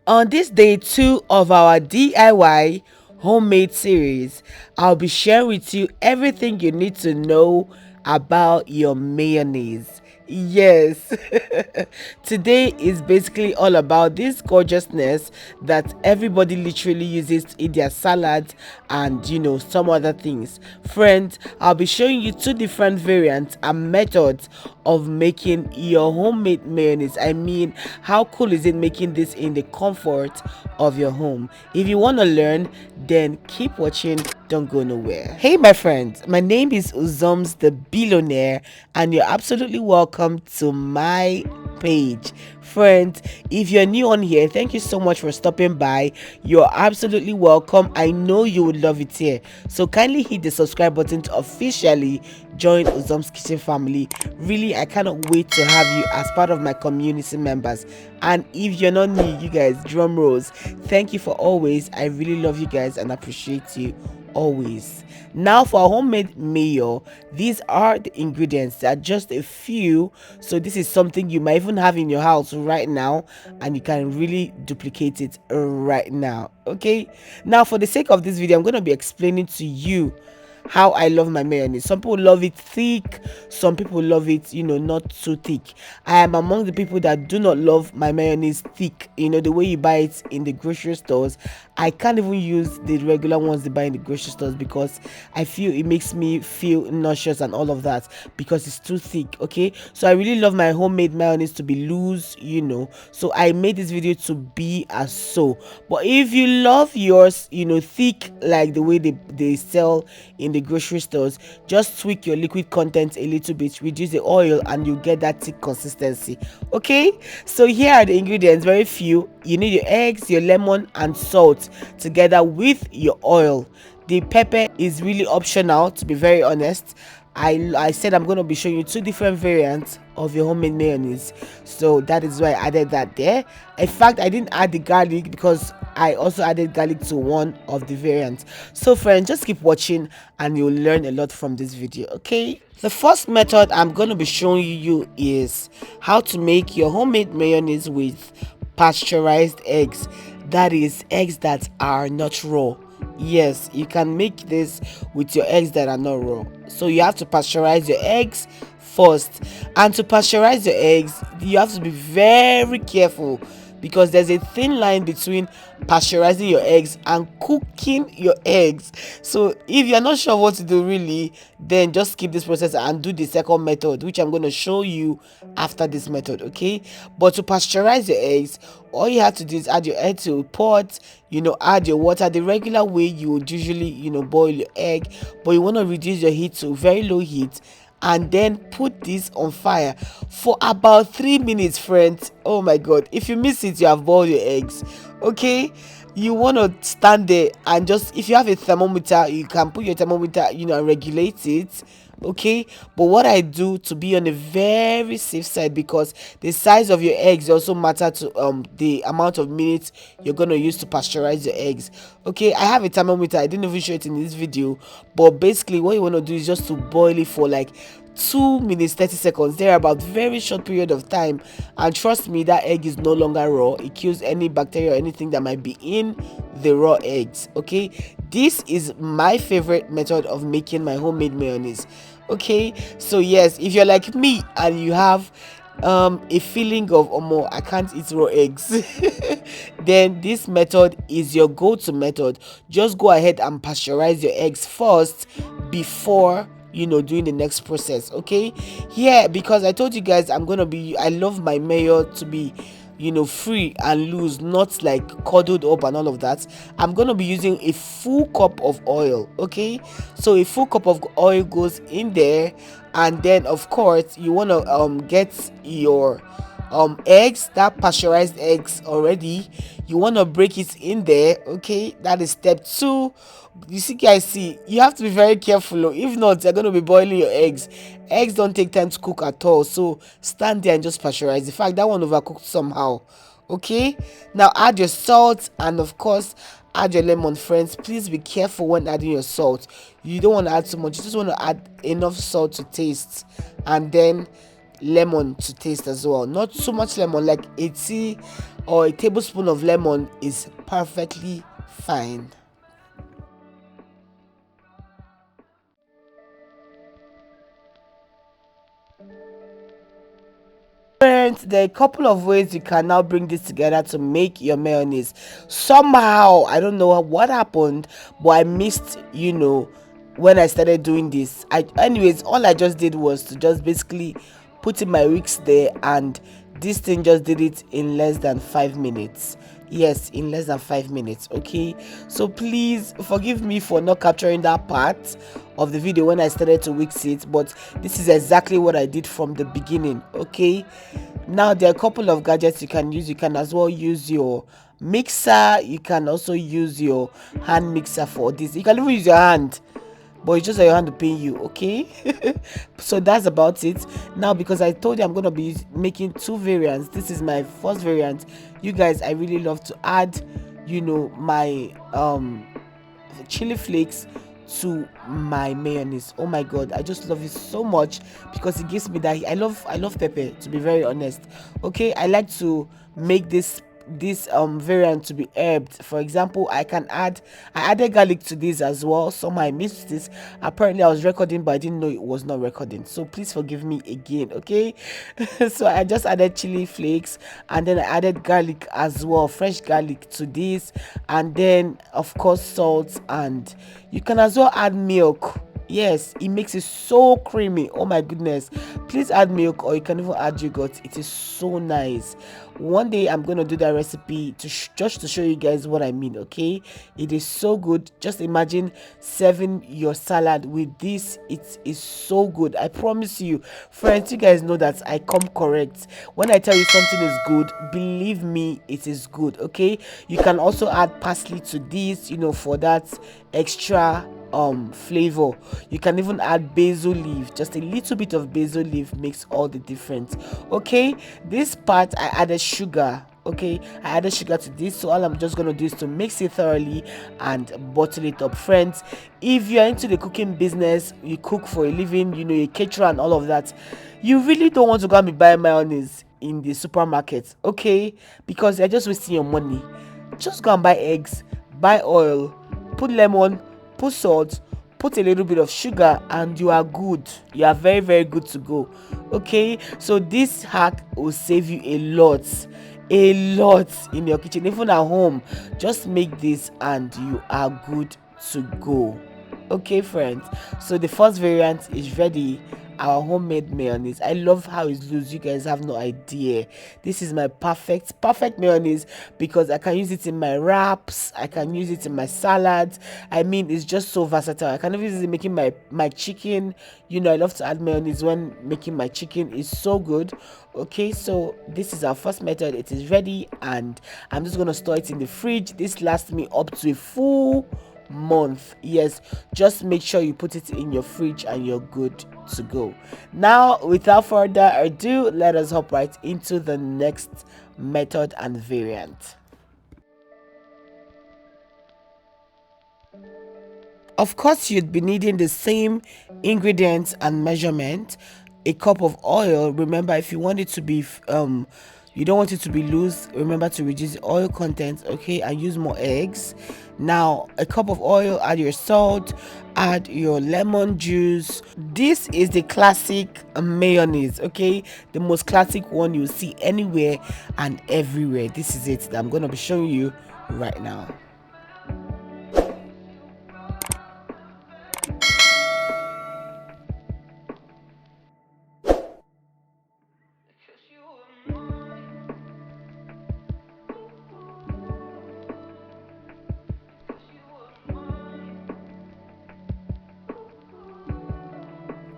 On this day 2 of our DIY homemade series, I'll be sharing with you everything you need to know about your mayonnaise. Yes, today is basically all about this gorgeousness that everybody literally uses to eat their salads and some other things. Friends, I'll be showing you two different variants and methods of making your homemade mayonnaise. I mean, how cool is it making this in the comfort of your home? If you want to learn, then keep watching, don't go nowhere. Hey my friends, my name is Uzoms the billionaire, and you're absolutely welcome to my page. Friends, if you're new on here, thank you so much for stopping by. You're absolutely welcome. I know you would love it here, so kindly hit the subscribe button to officially join Uzoms Kitchen family. Really, I cannot wait to have you as part of my community members. And if you're not new, you guys, drum rolls, thank you for always. I really love you guys and appreciate you always. Now for our homemade mayo, these are the ingredients. There are just a few, so this is something you might even have in your house right now, and you can really duplicate it right now. Okay, now for the sake of this video, I'm going to be explaining to you how I love my mayonnaise. Some people love it thick, some people love it, not too thick. I am among the people that do not love my mayonnaise thick, the way you buy it in the grocery stores. I can't even use the regular ones they buy in the grocery stores because I feel it makes me feel nauseous and all of that because it's too thick. Okay, so I really love my homemade mayonnaise to be loose, so I made this video to be as so. But if you love yours thick, like the way they sell in the grocery stores, just tweak your liquid content a little bit, reduce the oil, and you get that thick consistency. Okay, so here are the ingredients, very few. You need your eggs, your lemon, and salt together with your oil. The pepper is really optional, to be very honest. I said I'm going to be showing you two different variants of your homemade mayonnaise, so that is why I added that there. In fact, I didn't add the garlic because I also added garlic to one of the variants. So friends, just keep watching and you'll learn a lot from this video. Okay, the first method I'm going to be showing you is how to make your homemade mayonnaise with pasteurized eggs. That is, eggs that are not raw. Yes, you can make this with your eggs that are not raw. So you have to pasteurize your eggs first, and to pasteurize your eggs you have to be very careful because there's a thin line between pasteurizing your eggs and cooking your eggs. So if you're not sure what to do really, then just skip this process and do the second method, which I'm going to show you after this method. Okay, but to pasteurize your eggs, all you have to do is add your egg to a pot, add your water the regular way you would usually boil your egg, but you want to reduce your heat to very low heat, and then put this on fire for about 3 minutes. Friends, oh my god, if you miss it, you have boiled your eggs. Okay, you want to stand there and just, if you have a thermometer, you can put your thermometer and regulate it. Okay, but what I do to be on a very safe side, because the size of your eggs also matter to the amount of minutes you're going to use to pasteurize your eggs. Okay, I have a thermometer. I didn't even show it in this video, but basically what you want to do is just to boil it for like 2 minutes 30 seconds. They're about very short period of time, and trust me, that egg is no longer raw. It kills any bacteria or anything that might be in the raw eggs. Okay, this is my favorite method of making my homemade mayonnaise. Okay, so yes, if you're like me and you have a feeling of, oh more, I can't eat raw eggs, then this method is your go-to method. Just go ahead and pasteurize your eggs first before doing the next process. Okay, here, because I told you guys I love my mayo to be free and loose, not like cuddled up and all of that. I'm gonna be using a full cup of oil. Okay, so a full cup of oil goes in there, and then of course you want to get your eggs, that pasteurized eggs already. You want to break it in there. Okay, that is step 2. You see guys, see, you have to be very careful, if not you're going to be boiling your eggs don't take time to cook at all, so stand there and just pasteurize. In fact, that one overcooked somehow. Okay, now add your salt, and of course add your lemon. Friends, please be careful when adding your salt. You don't want to add too much, you just want to add enough salt to taste, and then lemon to taste as well. Not too much lemon, like 80 or a tablespoon of lemon is perfectly fine. Friends, there are a couple of ways you can now bring this together to make your mayonnaise. Somehow, I don't know what happened, but I missed, when I started doing this. Anyways, all I just did was to just basically put in my wicks there, and this thing just did it in less than 5 minutes. Yes, in less than 5 minutes. Okay, so please forgive me for not capturing that part of the video when I started to mix it, but this is exactly what I did from the beginning. Okay, now there are a couple of gadgets you can use. You can as well use your mixer. You can also use your hand mixer for this. You can even use your hand, but it's just that your hand to pain you. Okay, so that's about it. Now, because I told you I'm gonna be making two variants, this is my first variant. You guys, I really love to add my chili flakes to my mayonnaise. Oh my god, I just love it so much because it gives me that. I love pepper, to be very honest. Okay, I like to make this variant to be herbed. For example, I added garlic to this as well. Somehow I missed this. Apparently I was recording, but I didn't know it was not recording, so please forgive me again. Okay, so I just added chili flakes, and then I added garlic as well, fresh garlic to this, and then of course salt, and you can as well add milk. Yes, it makes it so creamy. Oh my goodness, please add milk, or you can even add yogurt. It is so nice. One day I'm gonna do that recipe just to show you guys what I mean. Okay, it is so good. Just imagine serving your salad with this. It is so good, I promise you. Friends, you guys know that I come correct. When I tell you something is good, believe me, it is good. Okay, you can also add parsley to this, for that extra flavor. You can even add basil leaf. Just a little bit of basil leaf makes all the difference. Okay, this part I added sugar. Okay, I added sugar to this, so all I'm just gonna do is to mix it thoroughly and bottle it up. Friends, if you're into the cooking business, you cook for a living, you cater and all of that, you really don't want to go and be buying mayonnaise in the supermarket. Okay, because you're just wasting your money. Just go and buy eggs, buy oil, put lemon, put salt, put a little bit of sugar, and you are good. You are very, very good to go. Okay, so this hack will save you a lot in your kitchen, even at home. Just make this and you are good to go. Okay, friends, so the first variant is ready. Our homemade mayonnaise. I love how it looks. You guys have no idea. This is my perfect mayonnaise, because I can use it in my wraps, I can use it in my salads. I mean, it's just so versatile. I can even use it in making my chicken. I love to add mayonnaise when making my chicken. It's so good. Okay, so this is our first method. It is ready, and I'm just gonna store it in the fridge. This lasts me up to a full month. Yes, just make sure you put it in your fridge and you're good to go. Now, without further ado, let us hop right into the next method and variant. Of course, you'd be needing the same ingredients and measurement. A cup of oil. Remember, if you want it to be you don't want it to be loose, remember to reduce the oil content. Okay, and use more eggs. Now, a cup of oil, add your salt, add your lemon juice. This is the classic mayonnaise. Okay, the most classic one you'll see anywhere and everywhere. This is it that I'm going to be showing you right now.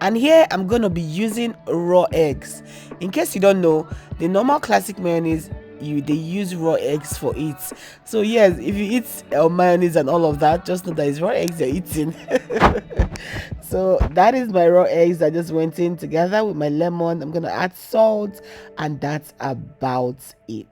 And here I'm going to be using raw eggs. In case you don't know, the normal classic mayonnaise, they use raw eggs for it. So yes, if you eat mayonnaise and all of that, just know that it's raw eggs you're eating. So that is my raw eggs that just went in together with my lemon. I'm going to add salt, and that's about it.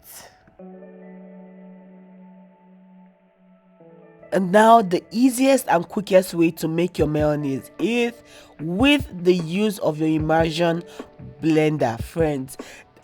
And now the easiest and quickest way to make your mayonnaise is with the use of your immersion blender. Friends,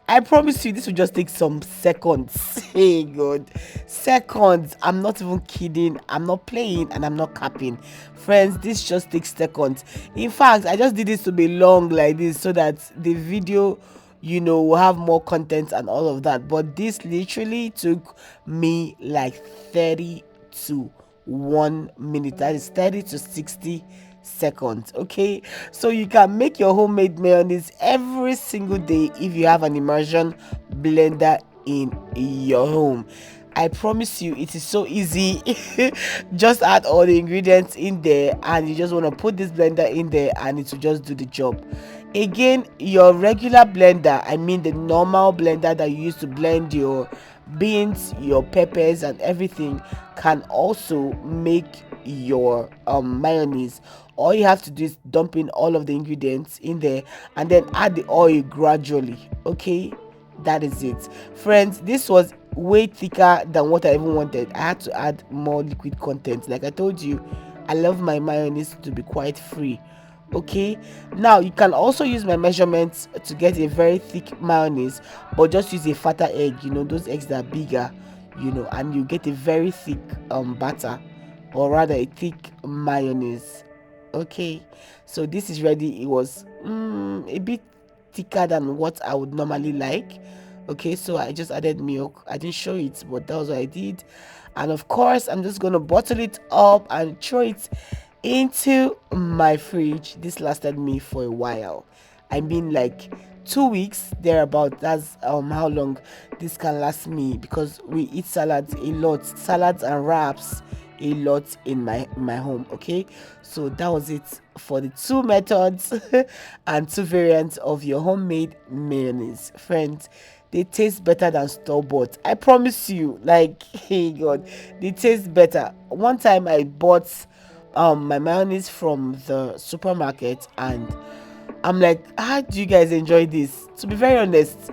I promise you, this will just take some seconds. Hey, God. Seconds. I'm not even kidding. I'm not playing and I'm not capping. Friends, this just takes seconds. In fact, I just did this to be long like this so that the video, will have more content and all of that. But this literally took me like 30 to 1 minute. That is 30 to 60 seconds. Okay, so you can make your homemade mayonnaise every single day if you have an immersion blender in your home. I promise you, it is so easy. Just add all the ingredients in there and you just want to put this blender in there and it will just do the job. Again, your regular blender, I mean the normal blender that you use to blend your beans, your peppers and everything, can also make your mayonnaise. All you have to do is dump in all of the ingredients in there and then add the oil gradually. Okay, that is it, friends. This was way thicker than what I even wanted. I had to add more liquid content. Like I told you, I love my mayonnaise to be quite free. Okay, now you can also use my measurements to get a very thick mayonnaise, but just use a fatter egg, those eggs that are bigger, and you get a very thick batter, or rather a thick mayonnaise. Okay, so this is ready. It was a bit thicker than what I would normally like. Okay, so I just added milk. I didn't show it, but that was what I did. And of course, I'm just gonna bottle it up and throw it into my fridge. This lasted me for a while. I mean, like 2 weeks thereabout. That's how long this can last me, because we eat salads a lot, salads and wraps a lot in my home. Okay, so that was it for the two methods and two variants of your homemade mayonnaise. Friends, they taste better than store-bought. I promise you. Like, hey, God, they taste better. One time I bought my mayonnaise from the supermarket and I'm like, how do you guys enjoy this? To be very honest,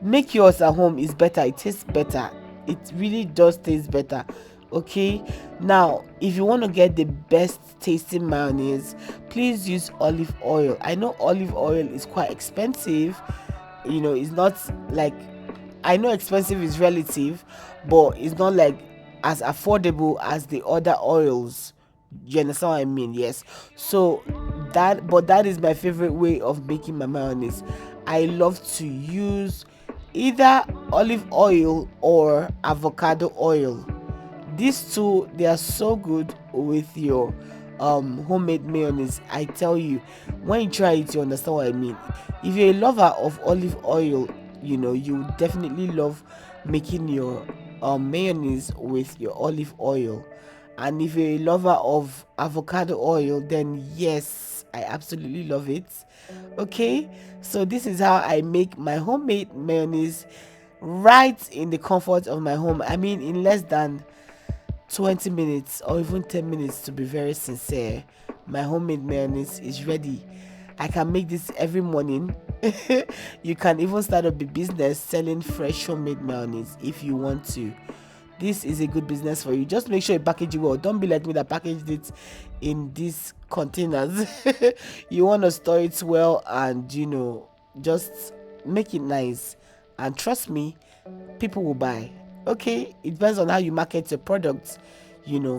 make yours at home. Is better. It tastes better. It really does taste better. Okay, now if you want to get the best tasting mayonnaise, please use olive oil. I know olive oil is quite expensive. It's not like, I know expensive is relative, but it's not like as affordable as the other oils. You understand what I mean? Yes. So that is my favorite way of making my mayonnaise. I love to use either olive oil or avocado oil. These two, they are so good with your homemade mayonnaise. I tell you, when you try it, you understand what I mean. If you're a lover of olive oil, you definitely love making your mayonnaise with your olive oil. And if you're a lover of avocado oil, then yes, I absolutely love it. Okay, so this is how I make my homemade mayonnaise right in the comfort of my home. I mean, in less than 20 minutes or even 10 minutes, to be very sincere, my homemade mayonnaise is ready. I can make this every morning. You can even start up a business selling fresh homemade mayonnaise if you want to. This is a good business for you. Just make sure you package it well. Don't be like me that packaged it in these containers. You want to store it well and just make it nice, and trust me, people will buy. Okay, it depends on how you market your products.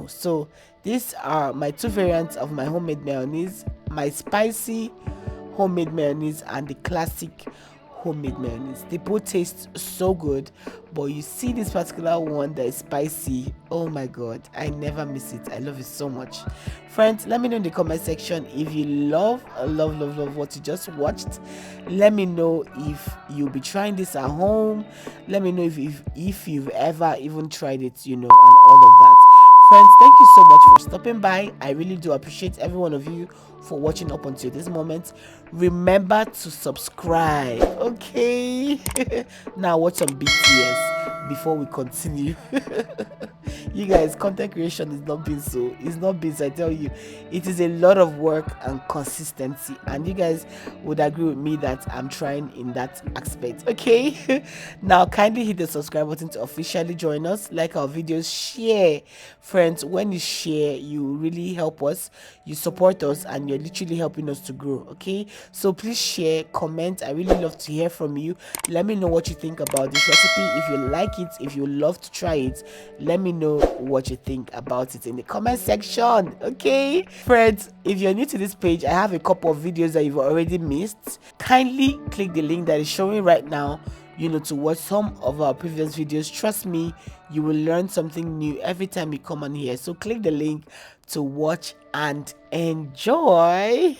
So these are my two variants of my homemade mayonnaise: my spicy homemade mayonnaise and the classic homemade mayonnaise. They both taste so good, but you see this particular one that is spicy, oh my god, I never miss it. I love it so much. Friends, let me know in the comment section if you love what you just watched. Let me know if you'll be trying this at home. Let me know if you've ever even tried it, and all of that. Friends, thank you so much for stopping by. I really do appreciate every one of you for watching up until this moment. Remember to subscribe. Okay. Now watch some BTS before we continue. You guys, content creation is not being so. It's not being so. I tell you, it is a lot of work and consistency. And you guys would agree with me that I'm trying in that aspect. Okay. Now, kindly hit the subscribe button to officially join us. Like our videos, share, friends. When you share, you really help us. You support us, and you're literally helping us to grow. Okay. So please share, comment. I really love to hear from you. Let me know what you think about this recipe. If you like it, if you love to try it, let me know what you think about it in the comment section. Okay, friends, if you're new to this page, I have a couple of videos that you've already missed. Kindly click the link that is showing right now, to watch some of our previous videos. Trust me, you will learn something new every time you come on here. So click the link to watch and enjoy.